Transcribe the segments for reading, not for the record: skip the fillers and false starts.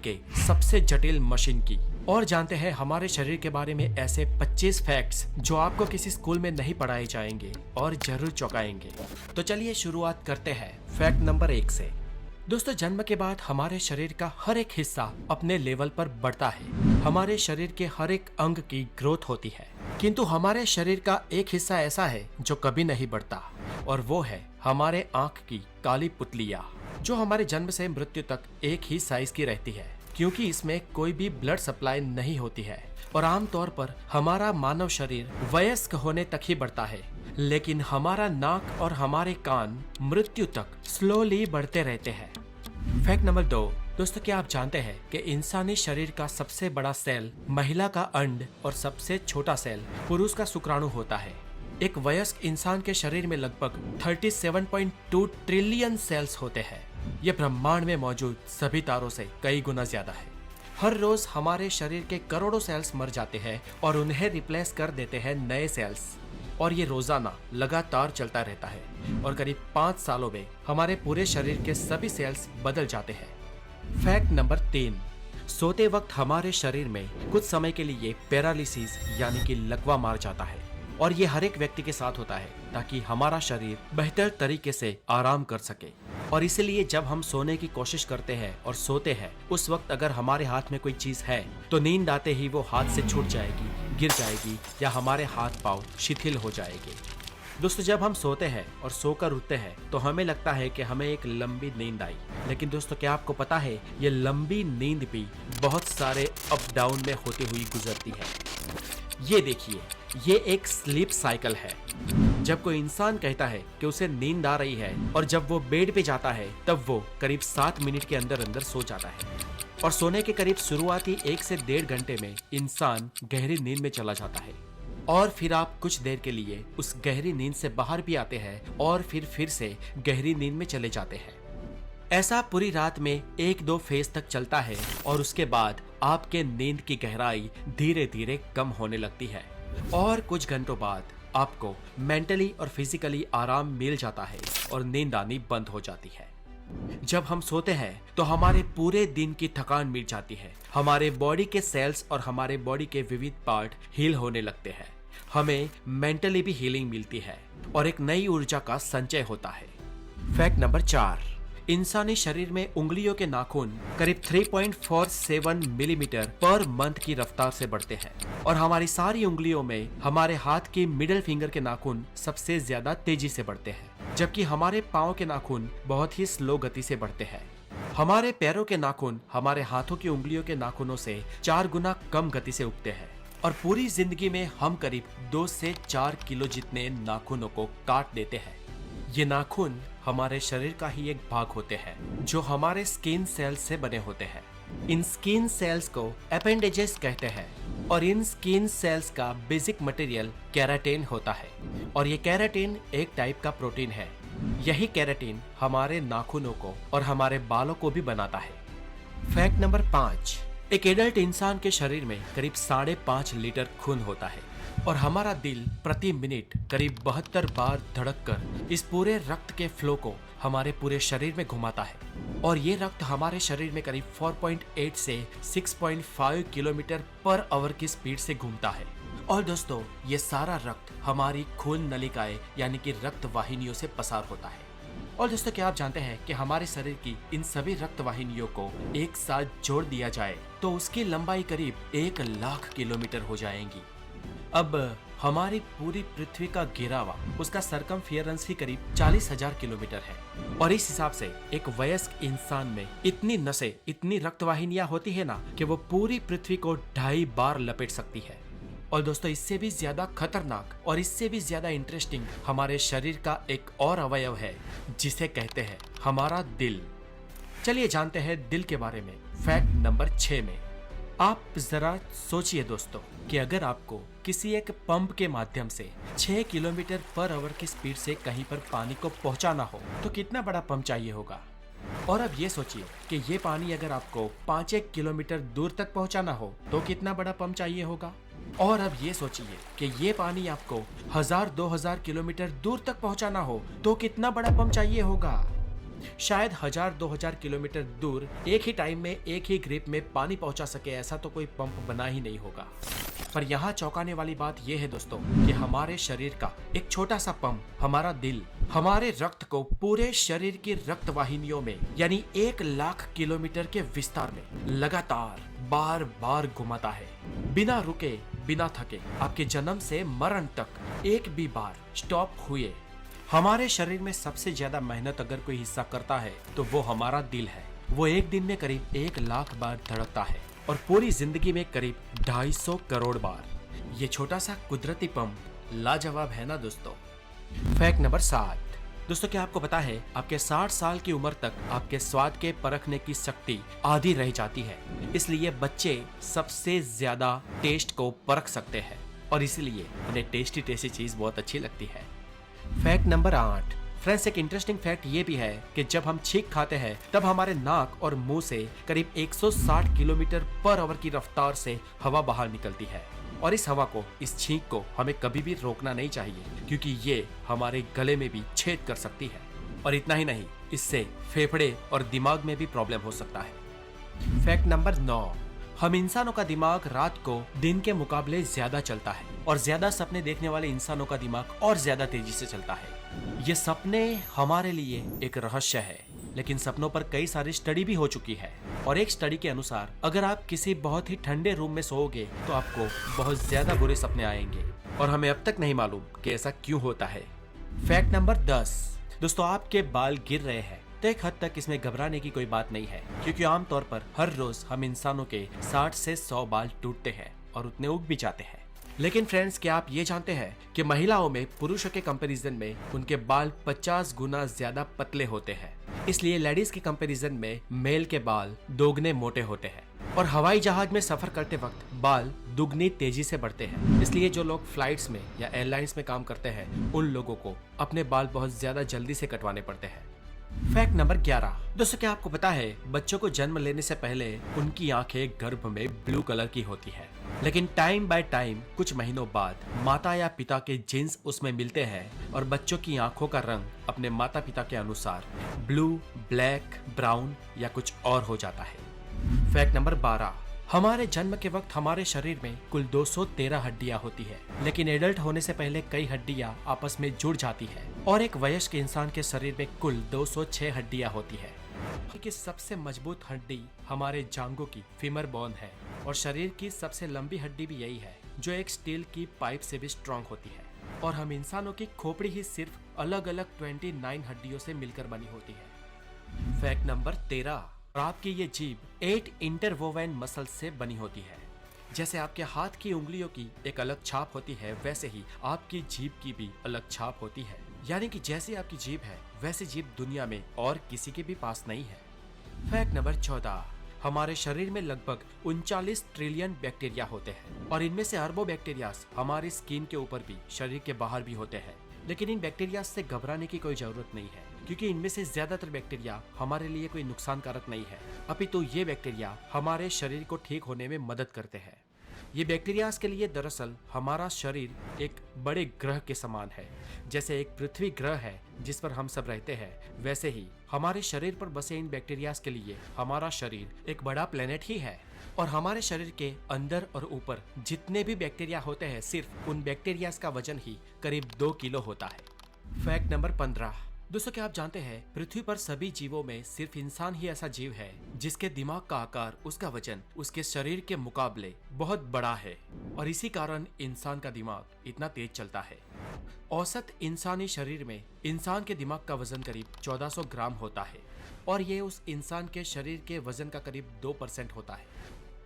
के सबसे जटिल मशीन की और जानते हैं हमारे शरीर के बारे में ऐसे 25 फैक्ट्स जो आपको किसी स्कूल में नहीं पढ़ाए जाएंगे और जरूर चौंकाएंगे। तो चलिए शुरुआत करते हैं फैक्ट नंबर 1 से। दोस्तों, जन्म के बाद हमारे शरीर का हर एक हिस्सा अपने लेवल पर बढ़ता है। हमारे शरीर के हर एक अंग की ग्रोथ होती है, किंतु हमारे शरीर का एक हिस्सा ऐसा है जो कभी नहीं बढ़ता और वो है हमारे आंख की काली पुतलियां, जो हमारे जन्म से मृत्यु तक एक ही साइज की रहती है, क्योंकि इसमें कोई भी ब्लड सप्लाई नहीं होती है और आमतौर पर हमारा मानव शरीर वयस्क होने तक ही बढ़ता है, लेकिन हमारा नाक और हमारे कान मृत्यु तक स्लोली बढ़ते रहते हैं। Fact number 2। दोस्तों, क्या आप जानते हैं कि इंसानी शरीर का सबसे बड़ा सेल महिला का अंड और सबसे छोटा सेल पुरुष का शुक्राणु होता है। एक वयस्क इंसान के शरीर में लगभग 37.2 ट्रिलियन सेल्स होते हैं। ये ब्रह्मांड में मौजूद सभी तारों से कई गुना ज्यादा है। हर रोज हमारे शरीर के करोड़ों सेल्स मर जाते हैं और उन्हें रिप्लेस कर देते हैं नए सेल्स, और ये रोजाना लगातार चलता रहता है और करीब 5 सालों में हमारे पूरे शरीर के सभी सेल्स बदल जाते हैं। Fact number 3। सोते वक्त हमारे शरीर में कुछ समय के लिए पैरालिसिस यानी कि लकवा मार जाता है और ये हर एक व्यक्ति के साथ होता है ताकि हमारा शरीर बेहतर तरीके से आराम कर सके। और इसीलिए जब हम सोने की कोशिश करते हैं और सोते हैं, उस वक्त अगर हमारे हाथ में कोई चीज है तो नींद आते ही वो हाथ से छूट जाएगी, गिर जाएगी या हमारे हाथ पांव शिथिल हो जाएंगे। दोस्तों, जब हम सोते हैं और सोकर उठते हैं तो हमें लगता है कि हमें एक लंबी नींद आई, लेकिन दोस्तों क्या आपको पता है ये लंबी नींद भी बहुत सारे अप डाउन में होती हुई गुजरती है। ये देखिए, ये एक स्लीप साइकिल है। जब कोई इंसान कहता है कि उसे नींद आ रही है और जब वो बेड पे जाता है तब वो करीब 7 मिनट के अंदर अंदर सो जाता है और सोने के करीब शुरुआती 1 से 1.5 घंटे में इंसान गहरी नींद में चला जाता है और फिर आप कुछ देर के लिए उस गहरी नींद से बाहर भी आते हैं और फिर से गहरी नींद में चले जाते हैं। ऐसा पूरी रात में 1-2 फेज तक चलता है और उसके बाद आपके नींद की गहराई धीरे धीरे कम होने लगती है और कुछ घंटों बाद आपको मेंटली और फिजिकली आराम मिल जाता है और नींद आनी बंद हो जाती है। जब हम सोते हैं तो हमारे पूरे दिन की थकान मिट जाती है, हमारे बॉडी के सेल्स और हमारे बॉडी के विविध पार्ट हील होने लगते हैं, हमें मेंटली भी हीलिंग मिलती है और एक नई ऊर्जा का संचय होता है। Fact number 4। इंसानी शरीर में उंगलियों के नाखून करीब 3.47 मिलीमीटर पर मंथ की रफ्तार से बढ़ते हैं और हमारी सारी उंगलियों में हमारे हाथ की मिडिल फिंगर के नाखून सबसे ज्यादा तेजी से बढ़ते हैं, जबकि हमारे पाँव के नाखून बहुत ही स्लो गति से बढ़ते हैं। हमारे पैरों के नाखून हमारे हाथों की उंगलियों के नाखूनों से 4 गुना कम गति से उगते हैं और पूरी जिंदगी में हम करीब 2 से 4 किलो जितने नाखूनों को काट देते हैं। ये नाखून हमारे शरीर का ही एक भाग होते हैं जो हमारे स्किन सेल्स से बने होते हैं। इन स्किन सेल्स को एपेंडेजेस कहते हैं और इन स्किन सेल्स का बेसिक मटेरियल केराटिन होता है और ये केराटिन एक टाइप का प्रोटीन है। यही केराटिन हमारे नाखूनों को और हमारे बालों को भी बनाता है। Fact number 5। एक एडल्ट इंसान के शरीर में करीब 5.5 लीटर खून होता है और हमारा दिल प्रति मिनट करीब 72 बार धड़ककर इस पूरे रक्त के फ्लो को हमारे पूरे शरीर में घुमाता है और ये रक्त हमारे शरीर में करीब 4.8 से 6.5 किलोमीटर पर आवर की स्पीड से घूमता है। और दोस्तों, ये सारा रक्त हमारी खून नलिकाएं यानी कि रक्त वाहिनियों से पसार होता है। और दोस्तों, क्या आप जानते हैं कि हमारे शरीर की इन सभी रक्त वाहिनियों को एक साथ जोड़ दिया जाए तो उसकी लंबाई करीब 1 लाख किलोमीटर हो जाएगी। अब हमारी पूरी पृथ्वी का घेरावा, उसका सरकमफियरेंस ही करीब 40,000 किलोमीटर है और इस हिसाब से एक वयस्क इंसान में इतनी नसें, इतनी रक्तवाहिनियां होती है ना कि वो पूरी पृथ्वी को 2.5 बार लपेट सकती है। और दोस्तों, इससे भी ज्यादा खतरनाक और इससे भी ज्यादा इंटरेस्टिंग हमारे शरीर का एक और अवयव है जिसे कहते हैं हमारा दिल। चलिए जानते हैं दिल के बारे में फैक्ट नंबर 6 में। आप जरा सोचिए दोस्तों कि अगर आपको किसी एक पंप के माध्यम से 6 किलोमीटर पर आवर की स्पीड से कहीं पर पानी को पहुंचाना हो तो कितना बड़ा पंप चाहिए होगा। और अब ये सोचिए कि ये पानी अगर आपको 5-1 किलोमीटर दूर तक पहुंचाना हो तो कितना बड़ा पंप चाहिए होगा। और अब ये सोचिए कि ये पानी आपको 1000-2000 किलोमीटर दूर तक पहुंचाना हो तो कितना बड़ा पंप चाहिए होगा। शायद 1000-2000 किलोमीटर दूर एक ही टाइम में एक ही ग्रिप में पानी पहुंचा सके ऐसा तो कोई पंप बना ही नहीं होगा। पर यहाँ चौंकाने वाली बात यह है दोस्तों कि हमारे शरीर का एक छोटा सा पंप, हमारा दिल, हमारे रक्त को पूरे शरीर की रक्त वाहिनियों में यानी 1 लाख किलोमीटर के विस्तार में लगातार बार बार घुमाता है, बिना रुके बिना थके, आपके जन्म से मरण तक एक भी बार स्टॉप हुए। हमारे शरीर में सबसे ज्यादा मेहनत अगर कोई हिस्सा करता है तो वो हमारा दिल है। वो एक दिन में करीब 1 लाख बार धड़कता है और पूरी जिंदगी में करीब 250 करोड़ बार। ये छोटा सा कुदरती पंप लाजवाब है ना दोस्तों। Fact number 7। दोस्तों क्या आपको पता है आपके 60 साल की उम्र तक आपके स्वाद के परखने की शक्ति आधी रह जाती है, इसलिए बच्चे सबसे ज्यादा टेस्ट को परख सकते हैं और इसीलिए उन्हें टेस्टी टेस्टी चीज बहुत अच्छी लगती है। Fact number 8। फ्रेंड्स एक इंटरेस्टिंग फैक्ट ये भी है कि जब हम छींक खाते हैं तब हमारे नाक और मुंह से करीब 160 किलोमीटर पर आवर की रफ्तार से हवा बाहर निकलती है और इस हवा को, इस छींक को हमें कभी भी रोकना नहीं चाहिए क्योंकि ये हमारे गले में भी छेद कर सकती है और इतना ही नहीं, इससे फेफड़े और दिमाग में भी प्रॉब्लम हो सकता है। Fact number 9। हम इंसानों का दिमाग रात को दिन के मुकाबले ज्यादा चलता है और ज्यादा सपने देखने वाले इंसानों का दिमाग और ज्यादा तेजी से चलता है। ये सपने हमारे लिए एक रहस्य है, लेकिन सपनों पर कई सारी स्टडी भी हो चुकी है और एक स्टडी के अनुसार अगर आप किसी बहुत ही ठंडे रूम में सोओगे तो आपको बहुत ज्यादा बुरे सपने आएंगे और हमें अब तक नहीं मालूम कि ऐसा क्यों होता है। Fact number 10। दोस्तों आपके बाल गिर रहे हैं तो एक हद तक इसमें घबराने की कोई बात नहीं है क्योंकि आमतौर पर हर रोज हम इंसानों के 60 से 100 बाल टूटते हैं और उतने उग भी जाते हैं। लेकिन फ्रेंड्स क्या आप ये जानते हैं कि महिलाओं में पुरुषों के कंपैरिजन में उनके बाल 50 गुना ज्यादा पतले होते हैं, इसलिए लेडीज के कंपैरिजन में मेल के बाल दोगुने मोटे होते हैं और हवाई जहाज में सफर करते वक्त बाल दुगनी तेजी से बढ़ते हैं। इसलिए जो लोग फ्लाइट्स में या एयरलाइंस में काम करते हैं उन लोगों को अपने बाल बहुत ज्यादा जल्दी से कटवाने पड़ते हैं। Fact number 11। दोस्तों क्या आपको पता है बच्चों को जन्म लेने से पहले उनकी आंखें गर्भ में ब्लू कलर की होती है, लेकिन टाइम बाय टाइम कुछ महीनों बाद माता या पिता के जीन्स उसमें मिलते हैं और बच्चों की आंखों का रंग अपने माता पिता के अनुसार ब्लू, ब्लैक, ब्राउन या कुछ और हो जाता है। Fact number 12। हमारे जन्म के वक्त हमारे शरीर में कुल 213 हड्डियां होती है, लेकिन एडल्ट होने से पहले कई हड्डियां आपस में जुड़ जाती है और एक वयस्क इंसान के शरीर में कुल 206 हड्डियां होती है। कि सबसे मजबूत हड्डी हमारे जांघों की फीमर बोन है और शरीर की सबसे लंबी हड्डी भी यही है जो एक स्टील की पाइप से भी स्ट्रॉन्ग होती है और हम इंसानों की खोपड़ी ही सिर्फ अलग अलग 29 हड्डियों से मिलकर बनी होती है। Fact number 13। आपकी ये जीभ 8 इंटरवोवेन मसल्स से बनी होती है। जैसे आपके हाथ की उंगलियों की एक अलग छाप होती है वैसे ही आपकी जीभ की भी अलग छाप होती है, यानी कि जैसी आपकी जीभ है वैसी जीभ दुनिया में और किसी के भी पास नहीं है। Fact number 14। हमारे शरीर में लगभग 39 ट्रिलियन बैक्टीरिया होते हैं और इनमें से अरबों बैक्टीरिया हमारी स्किन के ऊपर भी, शरीर के बाहर भी होते हैं, लेकिन इन बैक्टीरिया से घबराने की कोई जरूरत नहीं है क्योंकि इनमें से ज्यादातर बैक्टीरिया हमारे लिए कोई नुकसानकारक नहीं है, अपितु ये बैक्टीरिया हमारे शरीर को ठीक होने में मदद करते हैं। ये बैक्टीरियाज के लिए दरअसल हमारा शरीर एक बड़े ग्रह के समान है। जैसे एक पृथ्वी ग्रह है जिस पर हम सब रहते हैं, वैसे ही हमारे शरीर पर बसे इन बैक्टीरियाज के लिए हमारा शरीर एक बड़ा प्लेनेट ही है और हमारे शरीर के अंदर और ऊपर जितने भी बैक्टीरिया होते हैं सिर्फ उन बैक्टीरियाज का वजन ही करीब 2 किलो होता है। Fact number 15। दोस्तों क्या आप जानते हैं पृथ्वी पर सभी जीवों में सिर्फ इंसान ही ऐसा जीव है जिसके दिमाग का आकार, उसका वजन उसके शरीर के मुकाबले बहुत बड़ा है और इसी कारण इंसान का दिमाग इतना तेज चलता है। औसत इंसानी शरीर में इंसान के दिमाग का वजन करीब 1400 ग्राम होता है और ये उस इंसान के शरीर के वजन का करीब 2% होता है।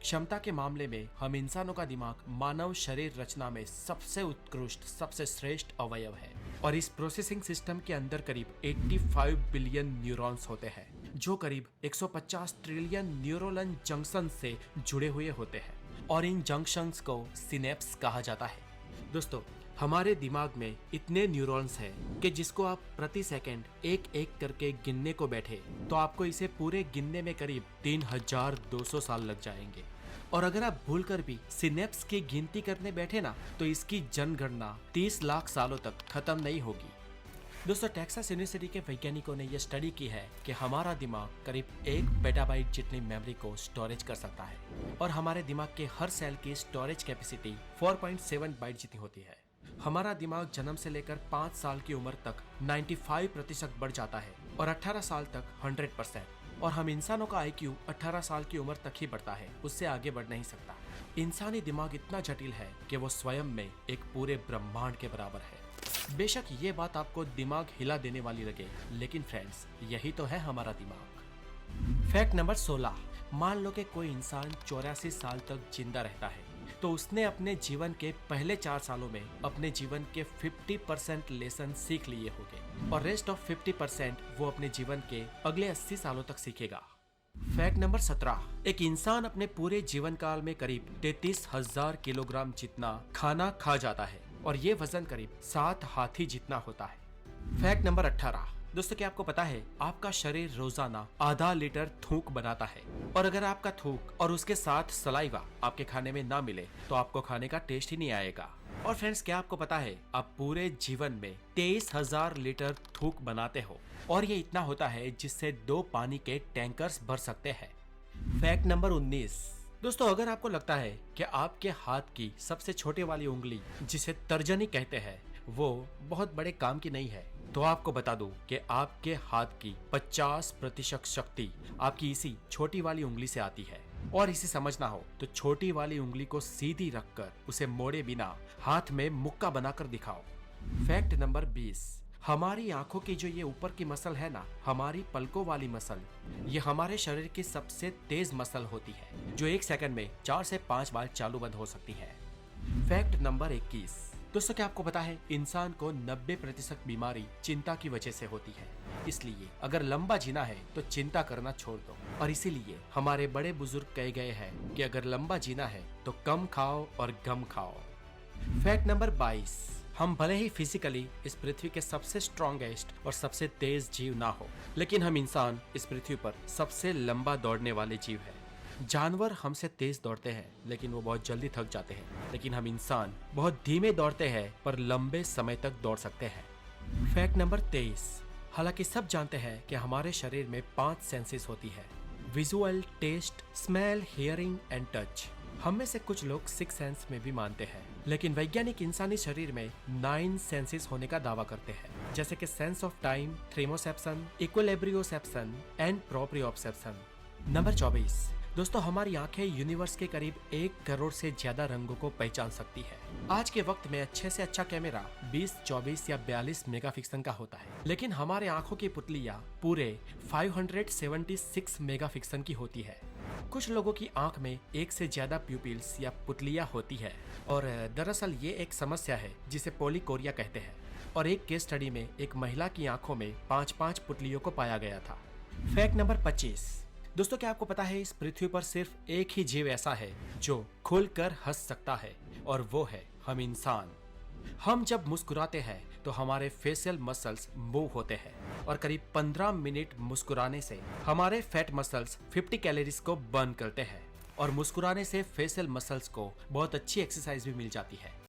क्षमता के मामले में हम इंसानों का दिमाग मानव शरीर रचना में सबसे उत्कृष्ट, सबसे श्रेष्ठ अवयव है और इस प्रोसेसिंग सिस्टम के अंदर करीब 85 बिलियन न्यूरॉन्स होते हैं जो करीब 150 ट्रिलियन न्यूरोनल जंक्शन से जुड़े हुए होते हैं और इन जंक्शंस को सिनेप्स कहा जाता है। दोस्तों हमारे दिमाग में इतने न्यूरॉन्स हैं कि जिसको आप प्रति सेकंड एक एक करके गिनने को बैठे तो आपको इसे पूरे गिनने में करीब 3200 साल लग जाएंगे और अगर आप भूलकर भी सिनेप्स की गिनती करने बैठे ना तो इसकी जनगणना 30 लाख सालों तक खत्म नहीं होगी। दोस्तों टेक्सास यूनिवर्सिटी के वैज्ञानिकों ने यह स्टडी की है कि हमारा दिमाग करीब 1 पेटाबाइट जितनी मेमोरी को स्टोरेज कर सकता है और हमारे दिमाग के हर सेल की स्टोरेज कैपेसिटी 4.7 बाइट जितनी होती है। हमारा दिमाग जन्म से लेकर 5 साल की उम्र तक 95% बढ़ जाता है और 18 साल तक 100%। और हम इंसानों का IQ 18 साल की उम्र तक ही बढ़ता है, उससे आगे बढ़ नहीं सकता। इंसानी दिमाग इतना जटिल है कि वो स्वयं में एक पूरे ब्रह्मांड के बराबर है। बेशक ये बात आपको दिमाग हिला देने वाली लगे, लेकिन फ्रेंड्स यही तो है हमारा दिमाग। Fact number 16। मान लो कि कोई इंसान 84 साल तक जिंदा रहता है, तो उसने अपने जीवन के पहले 4 सालों में अपने जीवन के 50% लेसन सीख लिए होंगे और रेस्ट ऑफ 50% वो अपने जीवन के अगले 80 सालों तक सीखेगा। Fact number 17। एक इंसान अपने पूरे जीवन काल में करीब 33,000 किलोग्राम जितना खाना खा जाता है और ये वजन करीब 7 हाथी जितना होता है। Fact number 18। दोस्तों क्या आपको पता है आपका शरीर रोजाना आधा लीटर थूक बनाता है और अगर आपका थूक और उसके साथ सलाइवा आपके खाने में ना मिले तो आपको खाने का टेस्ट ही नहीं आएगा। और फ्रेंड्स क्या आपको पता है आप पूरे जीवन में 23,000 लीटर थूक बनाते हो और ये इतना होता है जिससे 2 पानी के टैंकर्स भर सकते हैं। Fact number 19। दोस्तों अगर आपको लगता है कि आपके हाथ की सबसे छोटे वाली उंगली जिसे तर्जनी कहते हैं वो बहुत बड़े काम की नहीं है, तो आपको बता दूं कि आपके हाथ की 50% शक्ति आपकी इसी छोटी वाली उंगली से आती है। और इसे समझना हो तो छोटी वाली उंगली को सीधी रखकर उसे मोड़े बिना हाथ में मुक्का बनाकर दिखाओ। Fact number 20। हमारी आंखों की जो ये ऊपर की मसल है ना, हमारी पलकों वाली मसल, ये हमारे शरीर की सबसे तेज मसल होती है जो 1 सेकंड में 4 से 5 बार चालू बंद हो सकती है। Fact number 21। दोस्तों क्या आपको पता है इंसान को 90% बीमारी चिंता की वजह से होती है, इसलिए अगर लंबा जीना है तो चिंता करना छोड़ दो। और इसीलिए हमारे बड़े बुजुर्ग कहे गए हैं कि अगर लंबा जीना है तो कम खाओ और गम खाओ। Fact number 22। हम भले ही फिजिकली इस पृथ्वी के सबसे स्ट्रॉन्गेस्ट और सबसे तेज जीव ना हो, लेकिन हम इंसान इस पृथ्वी पर सबसे लंबा दौड़ने वाले जीव है। जानवर हमसे तेज दौड़ते हैं लेकिन वो बहुत जल्दी थक जाते हैं, लेकिन हम इंसान बहुत धीमे दौड़ते हैं पर लंबे समय तक दौड़ सकते हैं। Fact number 23। हालांकि सब जानते हैं कि हमारे शरीर में 5 सेंसेस होती है, visual, taste, smell, hearing and touch. हम में से कुछ लोग 6 सेंस में भी मानते हैं, लेकिन वैज्ञानिक इंसानी शरीर में 9 सेंसेस होने का दावा करते हैं, जैसे कि sense of time, thermoception, equilibrioception and proprioception. Number 24। दोस्तों हमारी आंखें यूनिवर्स के करीब 1 करोड़ से ज्यादा रंगों को पहचान सकती है। आज के वक्त में अच्छे से अच्छा कैमरा 20, 24 या 42 मेगापिक्सल का होता है, लेकिन हमारे आंखों की पुतलियां पूरे 576 मेगापिक्सल की होती है। कुछ लोगों की आंख में 1 से ज्यादा प्यूपिल्स या पुतलियां होती है और दरअसल ये एक समस्या है जिसे पॉलीकोरिया कहते हैं। और एक केस स्टडी में एक महिला की आंखों में 5-5 पुतलियों को पाया गया था। Fact number 25। दोस्तों क्या आपको पता है इस पृथ्वी पर सिर्फ एक ही जीव ऐसा है जो खुलकर हंस सकता है और वो है हम इंसान। हम जब मुस्कुराते हैं तो हमारे फेशियल मसल्स मूव होते हैं और करीब 15 मिनट मुस्कुराने से हमारे फैट मसल्स 50 कैलोरीज को बर्न करते हैं और मुस्कुराने से फेशियल मसल्स को बहुत अच्छी एक्सरसाइज भी मिल जाती है।